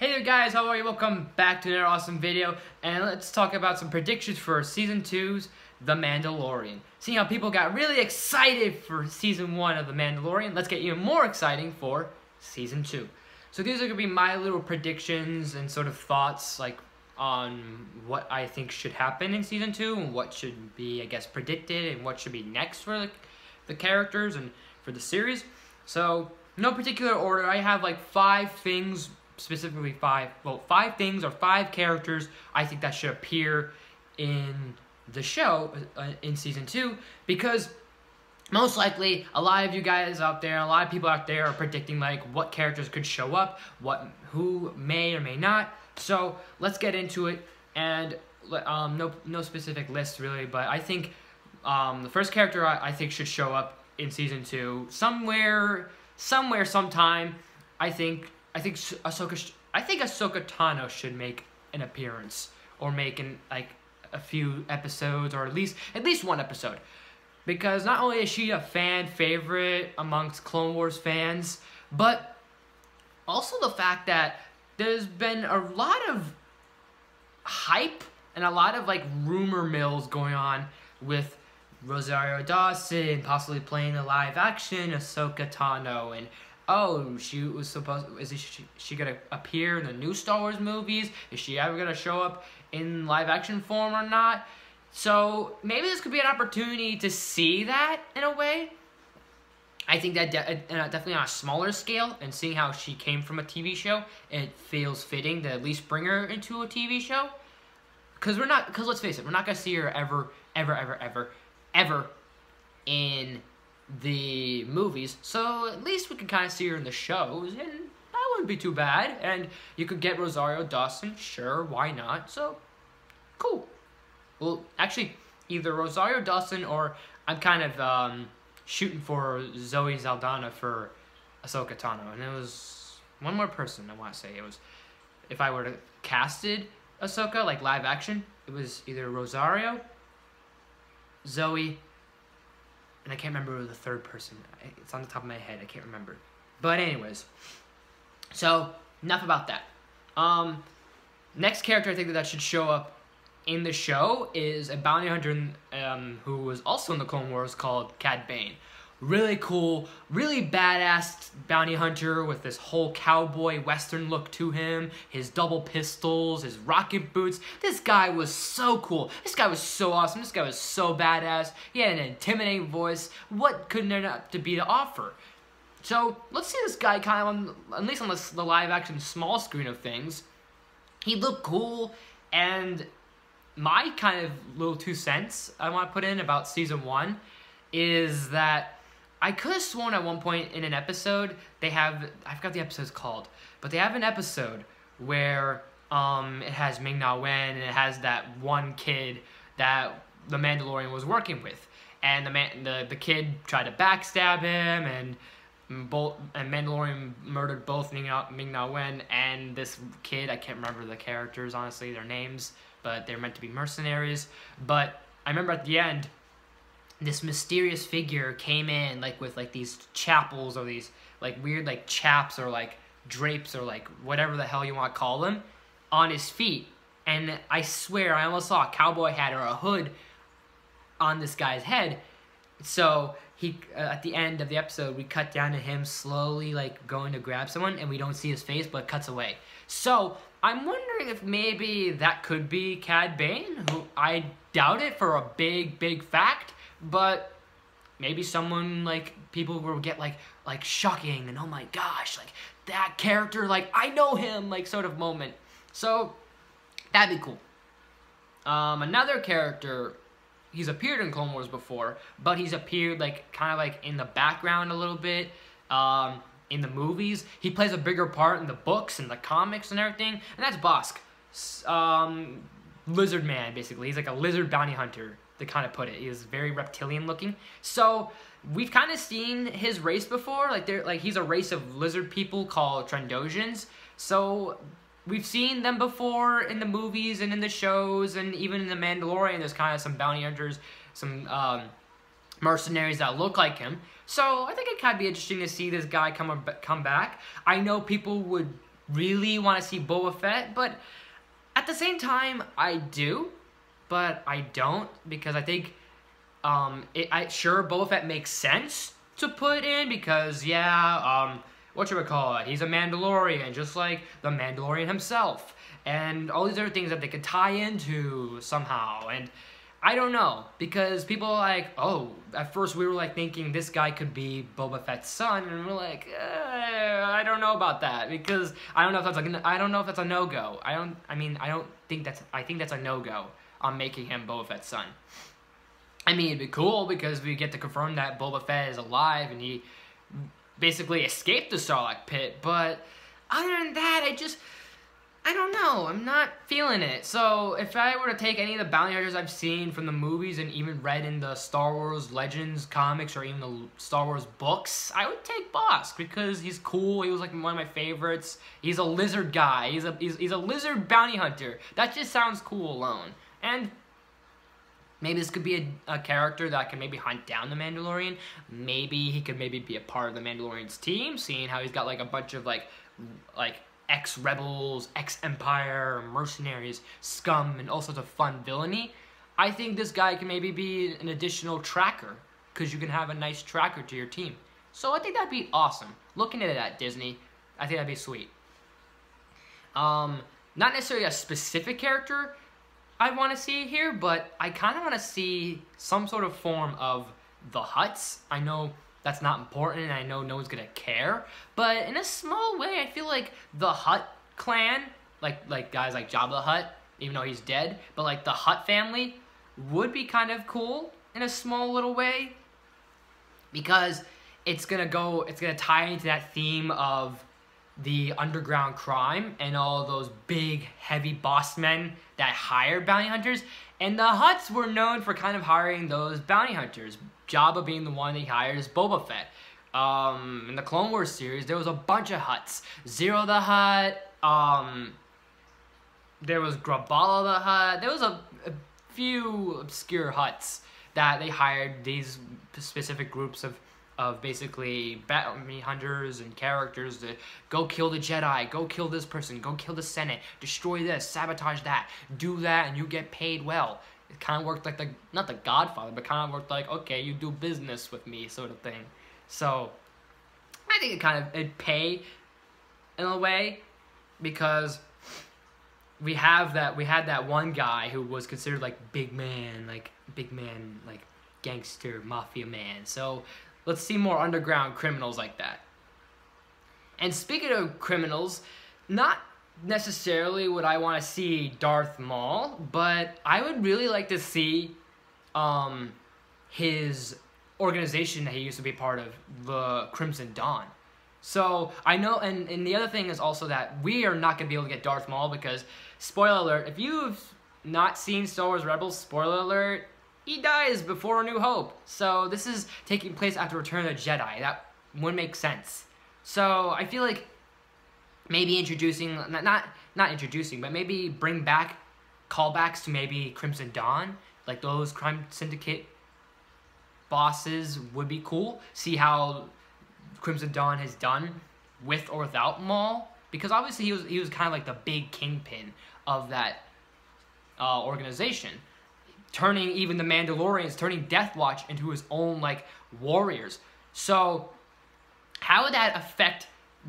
Hey there guys, how are you? Welcome back to another awesome video, and let's talk about some predictions for Season 2's The Mandalorian. Seeing how people got really excited for Season 1 of The Mandalorian, let's get even more exciting for Season 2. So these are going to be my little predictions and sort of thoughts on what I think should happen in Season 2 and what should be, I guess, predicted and what should be next for the characters and for the series. So, no particular order. I have like 5 things, specifically 5 things or 5 characters I think that should appear in the show in Season 2, because most likely a lot of you guys out there, a lot of people out there are predicting like what characters could show up, who may or may not. So let's get into it, and no specific list really, but I think the first character I think should show up in Season 2 sometime. I think Ahsoka Tano should make an appearance, or make a few episodes, or at least one episode, because not only is she a fan favorite amongst Clone Wars fans, but also the fact that there's been a lot of hype and a lot of rumor mills going on with Rosario Dawson possibly playing the live action Ahsoka Tano, and is she gonna appear in the new Star Wars movies? Is she ever gonna show up in live action form or not? So maybe this could be an opportunity to see that in a way. I think that definitely on a smaller scale, and seeing how she came from a TV show, it feels fitting to at least bring her into a TV show. Because let's face it, we're not gonna see her ever in the movies, so at least we can kind of see her in the shows, and that wouldn't be too bad. And you could get Rosario Dawson, sure, why not? So cool. Well, actually, either Rosario Dawson, or I'm kind of shooting for Zoe Saldana for Ahsoka Tano, and it was one more person I want to say. It was, if I were to casted Ahsoka like live action, it was either Rosario, Zoe, and I can't remember the third person. It's on the top of my head. I can't remember. But anyways, so enough about that. Next character I think that should show up in the show is a bounty hunter who was also in the Clone Wars, called Cad Bane. Really cool, really badass bounty hunter with this whole cowboy western look to him, his double pistols, his rocket boots. This guy was so cool. This guy was so awesome. This guy was so badass. He had an intimidating voice. What could there not to be to offer? So let's see this guy kind of at least on the live action small screen of things. He looked cool, and my kind of little 2 cents I want to put in about Season 1 is that I could have sworn at one point in an episode I forgot the episode's called, but they have an episode where it has Ming-Na Wen, and it has that one kid that the Mandalorian was working with, and the kid tried to backstab him, and Mandalorian murdered both Ming-Na Wen and this kid. I can't remember the characters, honestly, their names, but they're meant to be mercenaries. But I remember at the end, this mysterious figure came in with these chapels, or these weird chaps, or drapes, or whatever the hell you want to call them, on his feet. And I swear I almost saw a cowboy hat or a hood on this guy's head. So he at the end of the episode, we cut down to him slowly going to grab someone, and we don't see his face, but it cuts away. So I'm wondering if maybe that could be Cad Bane, who I doubt it for a big fact. But maybe someone people will get shocking, and oh my gosh, that character, I know him, sort of moment. So that'd be cool. Another character, he's appeared in Clone Wars before, but he's appeared kind of in the background a little bit in the movies. He plays a bigger part in the books and the comics and everything, and that's Bossk. Lizard man, basically. He's a lizard bounty hunter, to kind of put it. He is very reptilian looking. So we've kind of seen his race before. He's a race of lizard people called Trandoshan's. So we've seen them before in the movies and in the shows, and even in The Mandalorian, there's kind of some bounty hunters, some mercenaries that look like him. So I think it kind of be interesting to see this guy come back. I know people would really want to see Boba Fett, but at the same time, I do, but I don't, because I think sure, Boba Fett makes sense to put in, because what should we call it? He's a Mandalorian, just like the Mandalorian himself, and all these other things that they could tie into somehow. And I don't know, because people are like, oh, at first we were like thinking this guy could be Boba Fett's son, and we're like, I don't know about that, because I don't know if that's a no-go. I think that's a no-go on making him Boba Fett's son. I mean, it'd be cool because we get to confirm that Boba Fett is alive and he basically escaped the Sarlacc pit, but other than that, I don't know. I'm not feeling it. So if I were to take any of the bounty hunters I've seen from the movies and even read in the Star Wars Legends comics or even the Star Wars books, I would take Bossk because he's cool. He was like one of my favorites. He's a lizard guy. He's a lizard bounty hunter. That just sounds cool alone. And maybe this could be a character that can maybe hunt down the Mandalorian. Maybe he could maybe be a part of the Mandalorian's team, seeing how he's got like a bunch of like ex-rebels, ex-Empire, mercenaries, scum, and all sorts of fun villainy. I think this guy can maybe be an additional tracker, because you can have a nice tracker to your team. So I think that'd be awesome. Looking at that, Disney, I think that'd be sweet. Not necessarily a specific character I want to see here, but I kind of want to see some sort of form of the Hutts. I know that's not important, and I know no one's gonna care, but in a small way, I feel like the Hutt clan, like guys like Jabba the Hutt, even though he's dead, but like the Hutt family would be kind of cool in a small little way, because it's gonna tie into that theme of the underground crime and all those big, heavy boss men that hire bounty hunters. And the Hutts were known for kind of hiring those bounty hunters. Jabba being the one that he hired is Boba Fett. In the Clone Wars series, there was a bunch of Hutts. Zero the Hutt, there was Graballa the Hutt. There was a few obscure Hutts that they hired these specific groups of basically bounty hunters and characters to go kill the Jedi, go kill this person, go kill the Senate, destroy this, sabotage that, do that, and you get paid well. It kind of worked like not the Godfather, but kind of worked like, okay, you do business with me sort of thing. So I think it'd pay in a way, because we had that one guy who was considered like big man, like gangster, mafia man. So let's see more underground criminals like that. And speaking of criminals, not necessarily would I want to see Darth Maul, but I would really like to see his organization that he used to be part of, the Crimson Dawn. So I know, and the other thing is also that we are not going to be able to get Darth Maul because, spoiler alert, if you've not seen Star Wars Rebels, spoiler alert, he dies before A New Hope. So this is taking place after Return of the Jedi. That wouldn't make sense. So I feel like maybe introducing, not introducing, but maybe bring back callbacks to maybe Crimson Dawn, like those crime syndicate bosses would be cool. See how Crimson Dawn has done with or without Maul, because obviously he was kind of like the big kingpin of that organization, turning even the Mandalorians, turning Death Watch into his own like warriors. So how would that affect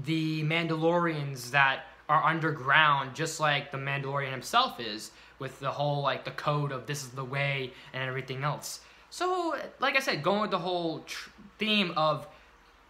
the Mandalorians that are underground, just like the Mandalorian himself is, with the whole like the code of this is the way and everything else? So like I said, going with the whole theme of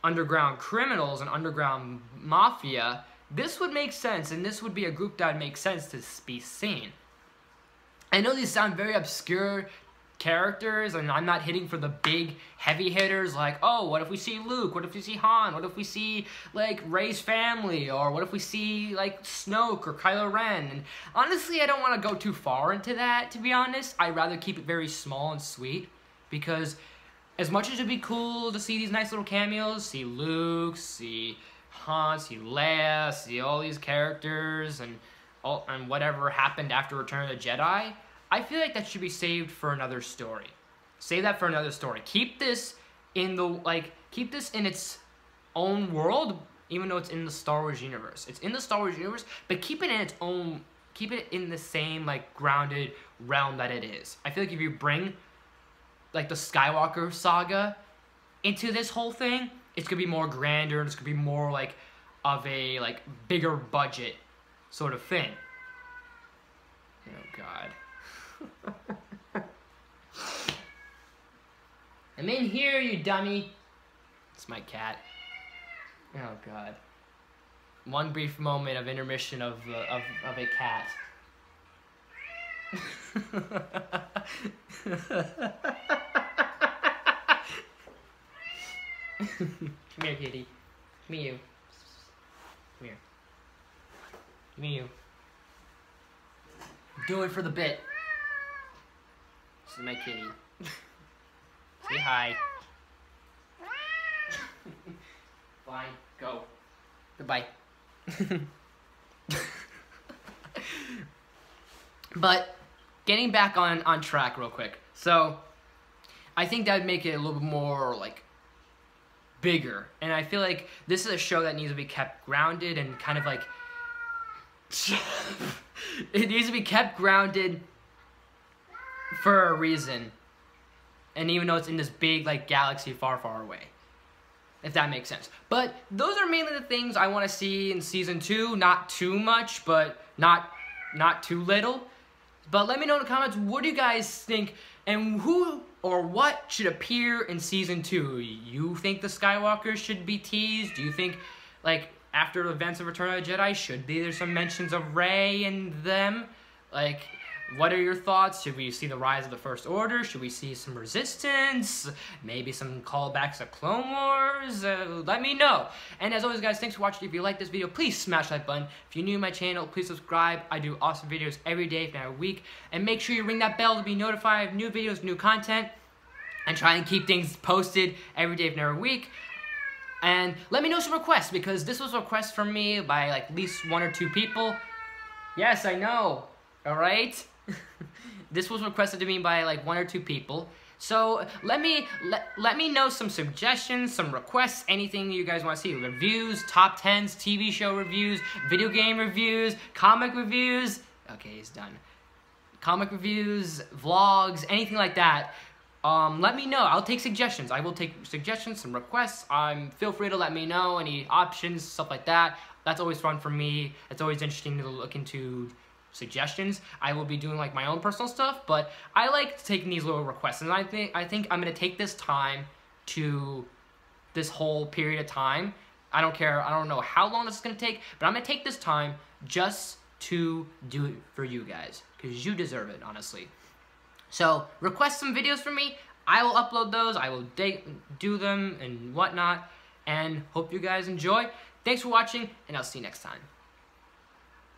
underground criminals and underground mafia, this would make sense, and this would be a group that would make sense to be seen. I know these sound very obscure characters, and I'm not hitting for the big heavy hitters like, oh, what if we see Luke? What if we see Han? What if we see like Rey's family? Or what if we see like Snoke or Kylo Ren? And honestly, I don't want to go too far into that, to be honest. I'd rather keep it very small and sweet, because as much as it'd be cool to see these nice little cameos, see Luke, see Han, see Leia, see all these characters, and whatever happened after Return of the Jedi, I feel like that should be saved for another story. Save that for another story. Keep this in its own world, even though it's in the Star Wars universe. It's in the Star Wars universe, but keep it in its own, keep it in the same, like, grounded realm that it is. I feel like if you bring, like, the Skywalker saga into this whole thing, it's gonna be more grander, and it's gonna be more, like, of a, like, bigger budget sort of thing. Oh, God. I'm in here, you dummy. It's my cat. Oh, God. One brief moment of intermission of a cat. Come here, kitty. Come here, you. Come here. Come here, you. Do it for the bit. This is my kitty. Say hi. Fine, go. Goodbye. But getting back on track real quick. So I think that would make it a little bit more like bigger. And I feel like this is a show that needs to be kept grounded and kind of like it needs to be kept grounded for a reason. And even though it's in this big like galaxy far, far away. If that makes sense. But those are mainly the things I want to see in season 2. Not too much, but not too little. But let me know in the comments, what do you guys think? And who or what should appear in season 2? You think the Skywalkers should be teased? Do you think, like, after the events of Return of the Jedi, should be there's some mentions of Rey and them? Like, what are your thoughts? Should we see the rise of the First Order? Should we see some resistance? Maybe some callbacks to Clone Wars? Let me know. And as always, guys, thanks for watching. If you like this video, please smash that button. If you're new to my channel, please subscribe. I do awesome videos every day, if not every week. And make sure you ring that bell to be notified of new videos, new content. And try and keep things posted every day, if not every week. And let me know some requests, because this was a request from me by like at least 1 or 2 people. Yes, I know. Alright? This was requested to me by like 1 or 2 people. So let me know some suggestions, some requests, anything you guys want to see. Reviews, top 10s, TV show reviews, video game reviews, comic reviews. Okay, he's done. Comic reviews, vlogs, anything like that. Let me know. I'll take suggestions. I will take suggestions, some requests. Feel free to let me know any options, stuff like that. That's always fun for me. It's always interesting to look into suggestions. I will be doing like my own personal stuff, but I like taking these little requests, and I think I'm gonna take this time to this whole period of time. I don't care. I don't know how long this is gonna take, but I'm gonna take this time just to do it for you guys, because you deserve it, honestly. So request some videos from me. I will upload those. I will do them and whatnot, and hope you guys enjoy. Thanks for watching, and I'll see you next time.